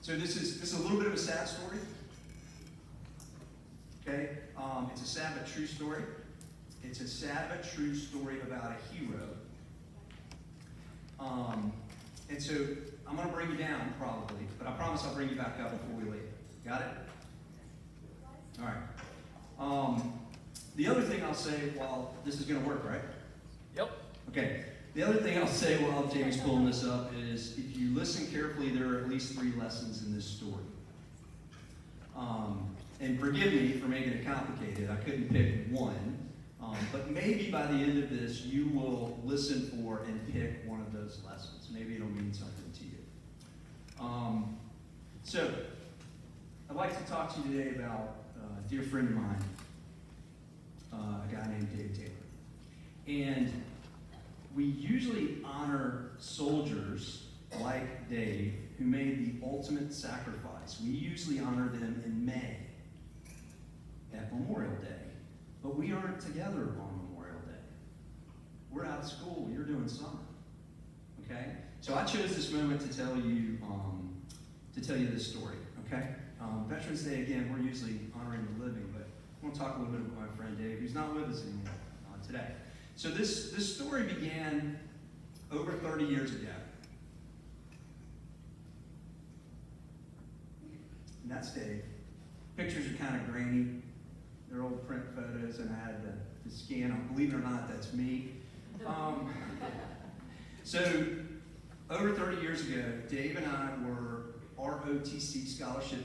So this is a little bit of a sad story. Okay, it's a sad but true story. It's a sad but true story about a hero. And so I'm going to bring you down probably, but I promise I'll bring you back up before we leave. Got it? All right. The other thing I'll say while this is going to work, right? Yep. Okay. The other thing I'll say while Jamie's pulling this up is if you listen carefully, there are at least 3 lessons in this story. And forgive me for making it complicated. I couldn't pick one. But maybe by the end of this, you will listen for and pick one of those lessons. Maybe it'll mean something to you. So, I'd like to talk to you today about a dear friend of mine, a guy named Dave Taylor. And we usually honor soldiers like Dave who made the ultimate sacrifice. We usually honor them in May at Memorial Day. But we aren't together on Memorial Day. We're out of school. You're doing summer. Okay? So I chose this moment to tell you this story. Okay? Veterans Day, again, we're usually honoring the living, but I want to talk a little bit about my friend Dave, who's not with us anymore today. So this story began over 30 years ago. And that's Dave. Pictures are kind of grainy. They're old print photos, and I had to scan them. Believe it or not, that's me. So, over 30 years ago, Dave and I were ROTC scholarship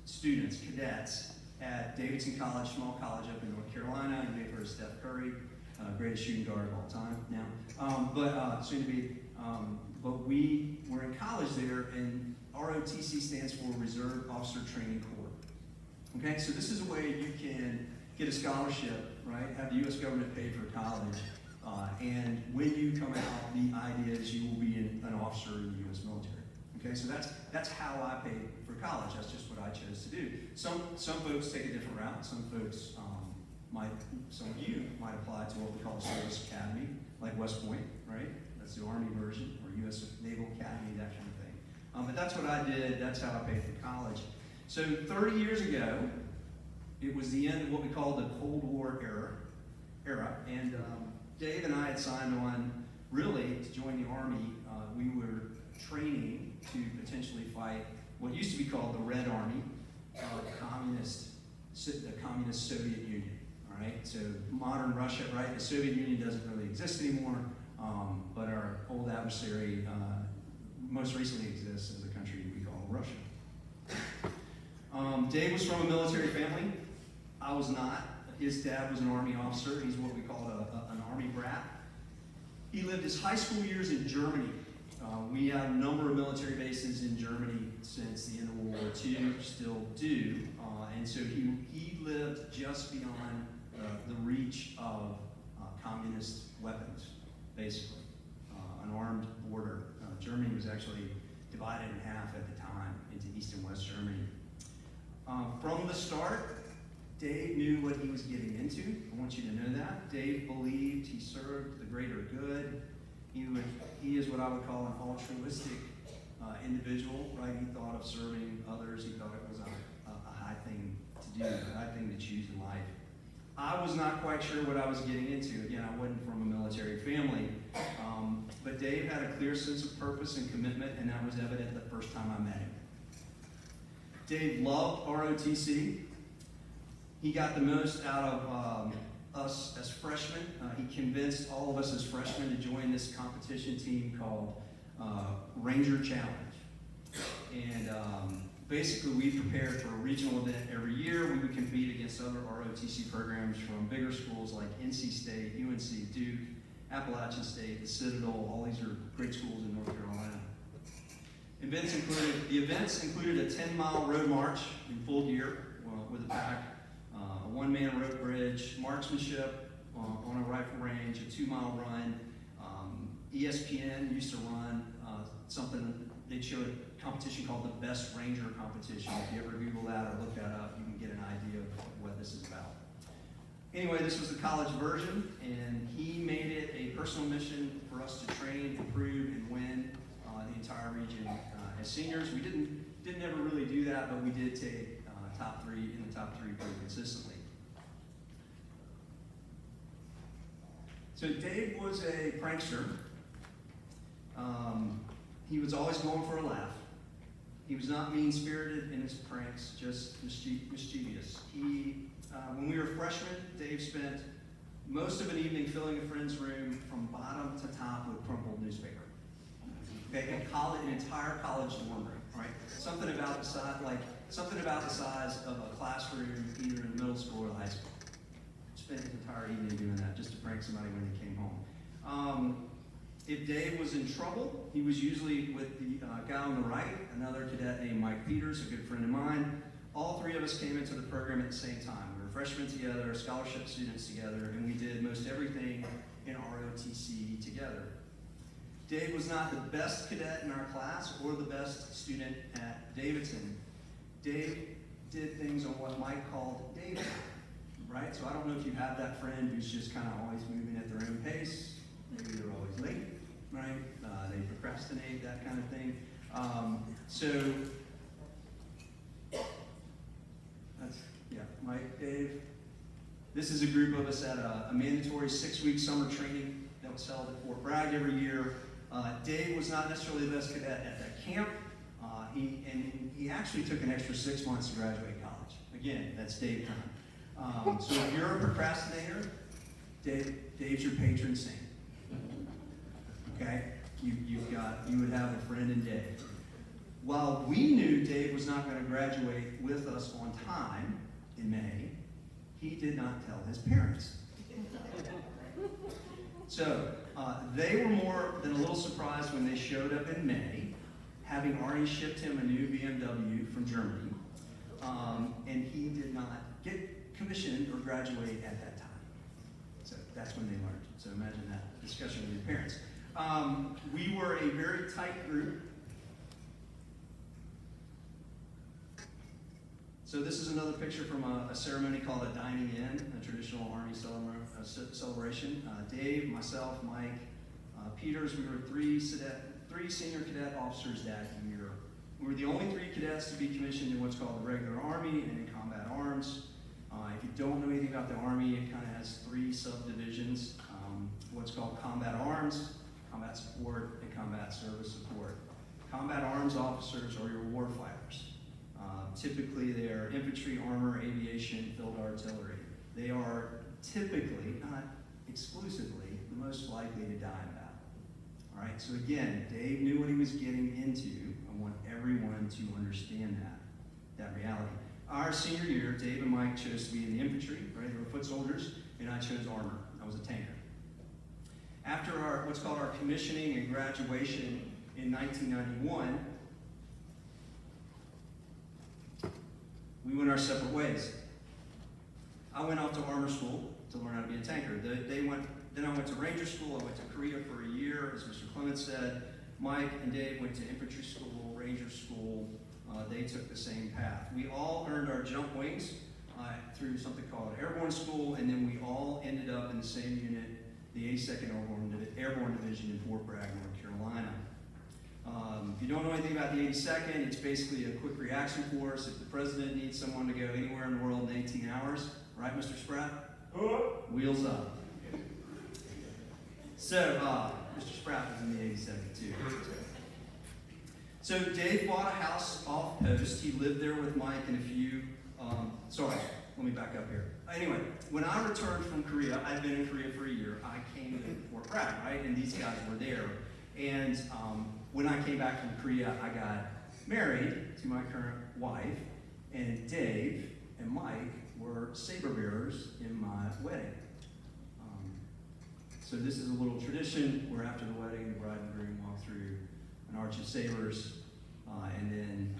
students, cadets, at Davidson College, small college up in North Carolina. You may have heard of Steph Curry, greatest shooting guard of all time now. But soon to be. But we were in college there, and ROTC stands for Reserve Officer Training Corps. Okay, so this is a way you can get a scholarship, right? Have the U.S. government pay for college, and when you come out, the idea is you will be an officer in the U.S. military. Okay, so that's how I paid for college. That's just what I chose to do. Some folks take a different route. Some folks some of you might apply to what we call a service academy, like West Point, right? That's the Army version, or U.S. Naval Academy, that kind of thing. But that's what I did. That's how I paid for college. So 30 years ago, it was the end of what we call the Cold War era, and Dave and I had signed on really to join the Army. We were training to potentially fight what used to be called the Red Army, the communist Soviet Union. All right, so modern Russia, right? The Soviet Union doesn't really exist anymore, but our old adversary most recently exists as a country we call Russia. Dave was from a military family. I was not. His dad was an Army officer. He's what we call an Army brat. He lived his high school years in Germany. We have a number of military bases in Germany since the end of World War II, still do. And so he lived just beyond the reach of communist weapons, basically. An armed border. Germany was actually divided in half at the time into East and West Germany. From the start, Dave knew what he was getting into. I want you to know that. Dave believed he served the greater good. He is what I would call an altruistic individual, right? He thought of serving others. He thought it was a high thing to do, a high thing to choose in life. I was not quite sure what I was getting into. Again, I wasn't from a military family. But Dave had a clear sense of purpose and commitment, and that was evident the first time I met him. Dave loved ROTC. He got the most out of us as freshmen. He convinced all of us as freshmen to join this competition team called Ranger Challenge. And basically, we prepared for a regional event every year. We would compete against other ROTC programs from bigger schools like NC State, UNC, Duke, Appalachian State, the Citadel. All these are great schools in North Carolina. The events included a 10-mile road march in full gear with a pack, a one-man rope bridge, marksmanship on a rifle range, a 2-mile run. ESPN used to run something, they'd show a competition called the Best Ranger Competition. If you ever Google that or look that up, you can get an idea of what this is about. Anyway, this was the college version, and he made it a personal mission for us to train, improve, and win the entire region. As seniors, we didn't ever really do that, but we did take top three pretty consistently. So Dave was a prankster. He was always going for a laugh. He was not mean-spirited in his pranks, just mischievous. When we were freshmen, Dave spent most of an evening filling a friend's room from bottom to top with crumpled newspaper. Okay, an entire college dorm room, right? Something about the size of a classroom, either in middle school or high school. Spent his entire evening doing that just to prank somebody when he came home. If Dave was in trouble, he was usually with the guy on the right, another cadet named Mike Peters, a good friend of mine. All three of us came into the program at the same time. We were freshmen together, scholarship students together, and we did most everything in ROTC together. Dave was not the best cadet in our class or the best student at Davidson. Dave did things on what Mike called Dave, right? So I don't know if you have that friend who's just kind of always moving at their own pace. Maybe they're always late, right? They procrastinate, that kind of thing. Mike, Dave. This is a group of us at a mandatory 6-week summer training that was held at Fort Bragg every year. Dave was not necessarily the best cadet at that camp. He actually took an extra 6 months to graduate college. Again, that's Dave time. So if you're a procrastinator, Dave's your patron saint. Okay? You would have a friend in Dave. While we knew Dave was not going to graduate with us on time in May, he did not tell his parents. So they were more than a little surprised when they showed up in May, having already shipped him a new BMW from Germany, and he did not get commissioned or graduate at that time. So that's when they learned. So imagine that discussion with your parents. We were a very tight group. So this is another picture from a ceremony called a dining in, a traditional Army celebration. Dave, myself, Mike, Peters, we were three senior cadet officers that year. We were the only 3 cadets to be commissioned in what's called the regular Army and in combat arms. If you don't know anything about the Army, it kind of has 3 subdivisions. What's called combat arms, combat support, and combat service support. Combat arms officers are your war fighters. Typically, they are infantry, armor, aviation, field artillery. They are typically, not exclusively, the most likely to die in battle. All right, so again, Dave knew what he was getting into. I want everyone to understand that reality. Our senior year, Dave and Mike chose to be in the infantry, right? They were foot soldiers, and I chose armor. I was a tanker. After what's called our commissioning and graduation in 1991, we went our separate ways. I went off to armor school to learn how to be a tanker. Then I went to Ranger school. I went to Korea for a year, as Mr. Clements said. Mike and Dave went to infantry school, Ranger school. They took the same path. We all earned our jump wings through something called airborne school, and then we all ended up in the same unit, the 82nd Airborne Division in Fort Bragg, North Carolina. If you don't know anything about the 82nd, it's basically a quick reaction force. If the president needs someone to go anywhere in the world in 18 hours, right, Mr. Spratt? Wheels up. So, Mr. Spratt was in the 82nd too. So Dave bought a house off post. He lived there with Mike and a few, let me back up here. Anyway, when I returned from Korea, I'd been in Korea for a year. I came to Fort Bragg, right? And these guys were there. And when I came back from Korea, I got married to my current wife, and Dave and Mike were saber bearers in my wedding. So this is a little tradition where after the wedding, the bride and groom walk through an arch of sabers, and then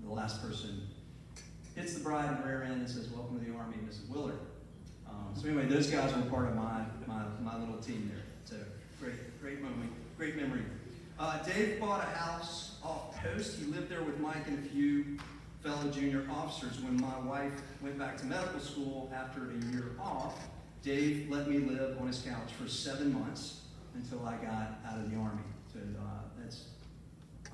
the last person hits the bride in the rear end and says, "Welcome to the Army, Mrs. Willard." So anyway, those guys were part of my little team there. So great moment, great memory. Dave bought a house off post. He lived there with Mike and a few fellow junior officers. When my wife went back to medical school after a year off, Dave let me live on his couch for 7 months until I got out of the Army. So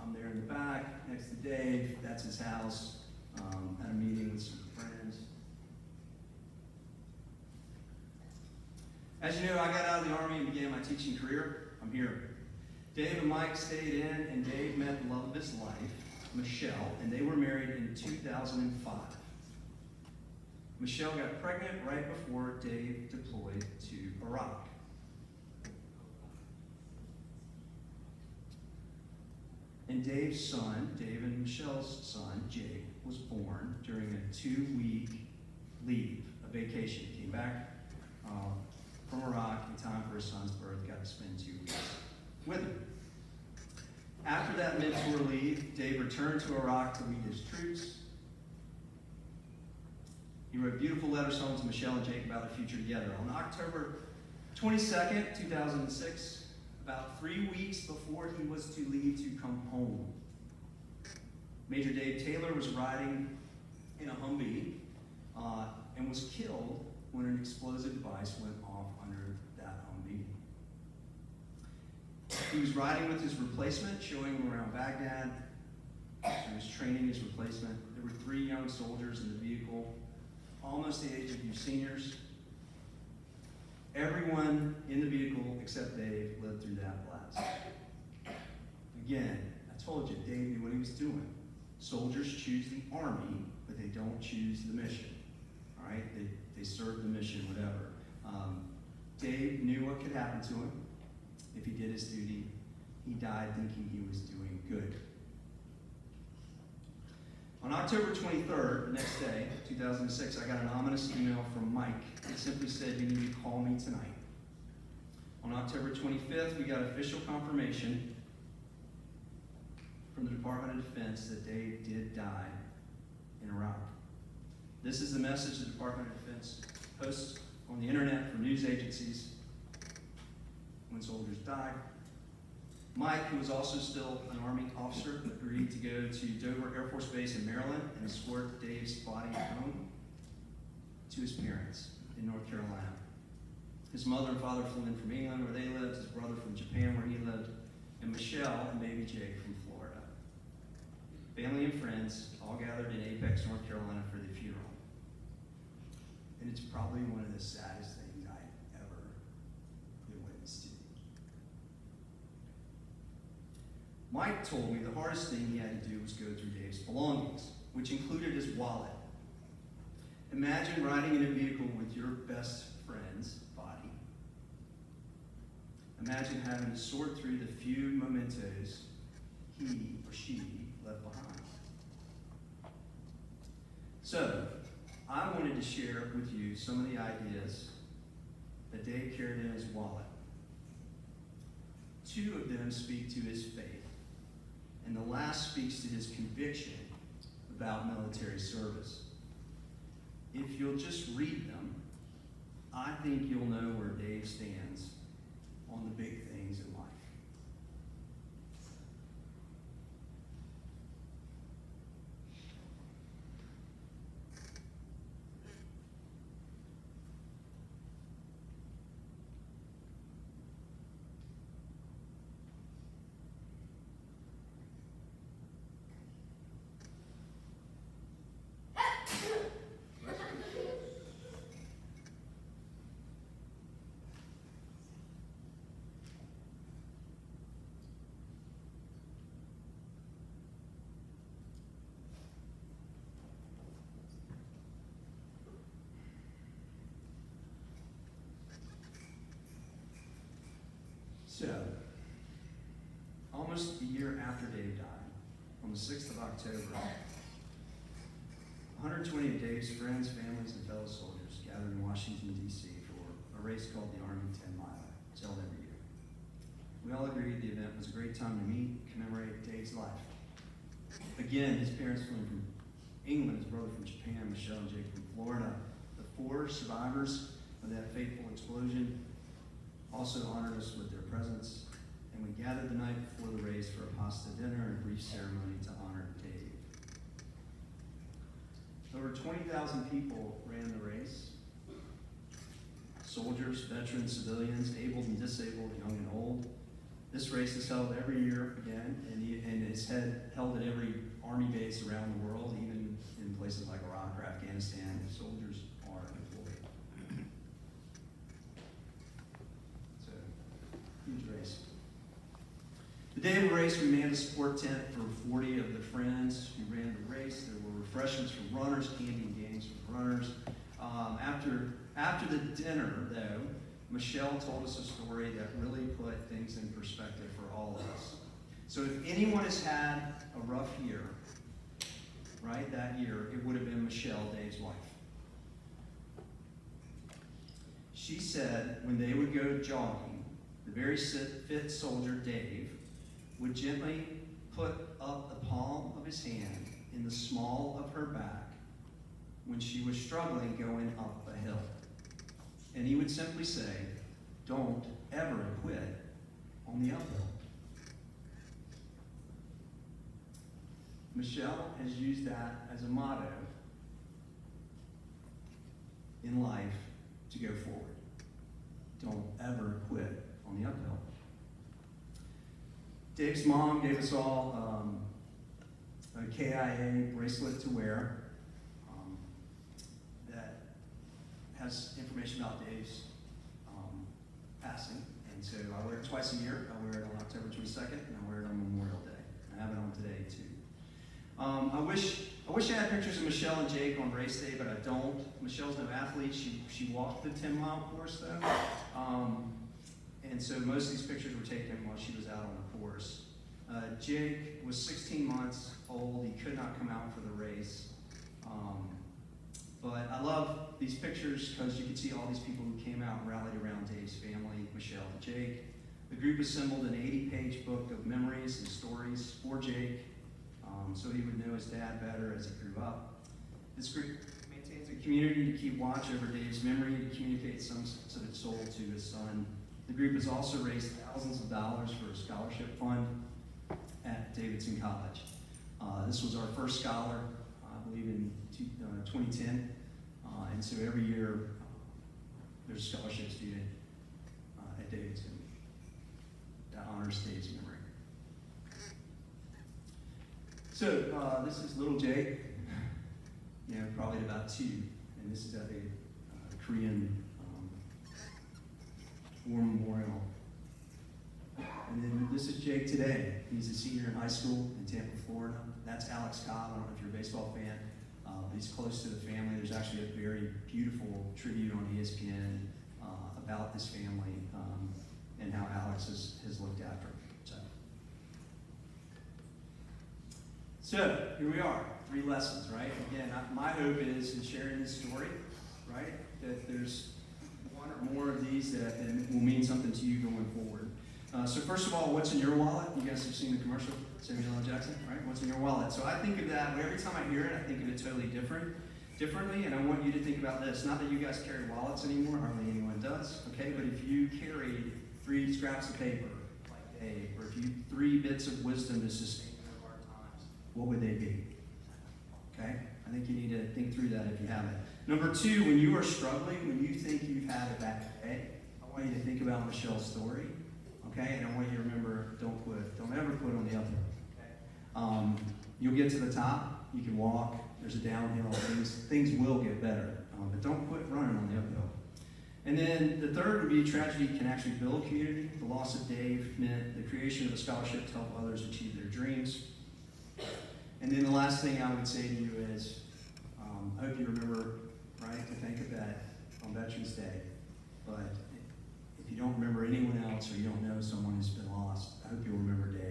I'm there in the back next to Dave. That's his house. at a meeting with some friends. As you know, I got out of the Army and began my teaching career. I'm here. Dave and Mike stayed in, and Dave met the love of his life, Michelle, and they were married in 2005. Michelle got pregnant right before Dave deployed to Iraq. And Dave's son, Dave and Michelle's son, Jake, was born during a 2-week leave, a vacation. He came back from Iraq in time for his son's birth, got to spend 2 weeks with him. After that mid-tour leave, Dave returned to Iraq to lead his troops. He wrote beautiful letters home to Michelle and Jake about their future together. On October 22nd, 2006, about 3 weeks before he was to leave to come home, Major Dave Taylor was riding in a Humvee and was killed when an explosive device went off under that Humvee. He was riding with his replacement, showing him around Baghdad. He was training his replacement. There were 3 young soldiers in the vehicle, almost the age of you seniors. Everyone in the vehicle except Dave lived through that blast. Again, I told you, Dave knew what he was doing. Soldiers choose the Army, but they don't choose the mission. All right? They serve the mission, whatever. Dave knew what could happen to him if he did his duty. He died thinking he was doing good. On October 23rd, the next day, 2006, I got an ominous email from Mike. It simply said, "You need to call me tonight." On October 25th, we got official confirmation from the Department of Defense that Dave did die in Iraq. This is the message the Department of Defense posts on the internet for news agencies when soldiers die. Mike, who was also still an Army officer, agreed to go to Dover Air Force Base in Maryland and escort Dave's body home to his parents in North Carolina. His mother and father flew in from England, where they lived, his brother from Japan, where he lived, and Michelle and baby Jake from Florida. Family and friends all gathered in Apex, North Carolina for the funeral. And it's probably one of the saddest things I've ever been witness to. Mike told me the hardest thing he had to do was go through Dave's belongings, which included his wallet. Imagine riding in a vehicle with your best friend's body. Imagine having to sort through the few mementos he or she left behind. So, I wanted to share with you some of the ideas that Dave carried in his wallet. 2 of them speak to his faith, and the last speaks to his conviction about military service. If you'll just read them, I think you'll know where Dave stands on the big things in life. So, almost a year after Dave died, on the 6th of October, 120 of Dave's friends, families, and fellow soldiers gathered in Washington, D.C. for a race called the Army 10 Mile. It's held every year. We all agreed the event was a great time to meet and commemorate Dave's life. Again, his parents flew from England, his brother from Japan, Michelle and Jake from Florida. The 4 survivors of that fateful explosion also honored us with their presence, and we gathered the night before the race for a pasta dinner and a brief ceremony to honor Dave. Over 20,000 people ran the race. Soldiers, veterans, civilians, able and disabled, young and old. This race is held every year again, and it's held at every Army base around the world, even in places like Iraq or Afghanistan, soldiers are deployed. So, huge race. The day of the race, we manned a support tent for 40 of the friends who ran the race. There were refreshments for runners, candy and games for runners. After the dinner, though, Michelle told us a story that really put things in perspective for all of us. So if anyone has had a rough year, right, that year, it would have been Michelle, Dave's wife. She said when they would go jogging, the very fit soldier, Dave, would gently put up the palm of his hand in the small of her back when she was struggling going up a hill. And he would simply say, "Don't ever quit on the uphill." Michelle has used that as a motto in life to go forward. Don't ever quit on the uphill. Dave's mom gave us all a KIA bracelet to wear that has information about Dave's passing. And so I wear it twice a year. I wear it on October 22nd, and I wear it on Memorial Day. I have it on today, too. I wish I had pictures of Michelle and Jake on race day, but I don't. Michelle's no athlete. She walked the 10-mile course, though. And so most of these pictures were taken while she was out on the course. Jake was 16 months old. He could not come out for the race. But I love these pictures because you can see all these people who came out and rallied around Dave's family, Michelle and Jake. The group assembled an 80-page book of memories and stories for Jake, so he would know his dad better as he grew up. This group maintains a community to keep watch over Dave's memory and to communicate some sense of its soul to his son. The group has also raised thousands of dollars for a scholarship fund at Davidson College. This was our first scholar, I believe, in 2010. And so every year, there's a scholarship student at Davidson that honors Dave's memory. So this is little Jake, probably about 2. And this is at a Korean War Memorial. And then this is Jake today. He's a senior in high school in Tampa, Florida. That's Alex Cobb. I don't know if you're a baseball fan. He's close to the family. There's actually a very beautiful tribute on ESPN about this family and how Alex has looked after him. So here we are, 3 lessons, right? Again, my hope is in sharing this story, right, that there's one or more of these that will mean something to you going forward. So first of all, what's in your wallet? You guys have seen the commercial, Samuel L. Jackson, right? What's in your wallet? So I think of that, every time I hear it, I think of it totally differently, and I want you to think about this. Not that you guys carry wallets anymore, hardly anyone does, okay? But if you carried 3 scraps of paper, like Dave, or if you 3 bits of wisdom to sustain your hard times, what would they be? Okay? I think you need to think through that if you haven't. Number 2, when you are struggling, when you think you've had a bad day, I want you to think about Michelle's story. Okay, and I want you to remember, don't quit. Don't ever quit on the uphill. Okay? You'll get to the top. You can walk. There's a downhill. Things will get better. But don't quit running on the uphill. And then the third would be tragedy can actually build community. The loss of Dave meant the creation of a scholarship to help others achieve their dreams. And then the last thing I would say to you is, I hope you remember, right, to think of that on Veterans Day. But if you don't remember anyone else or you don't know someone who's been lost, I hope you'll remember Dave.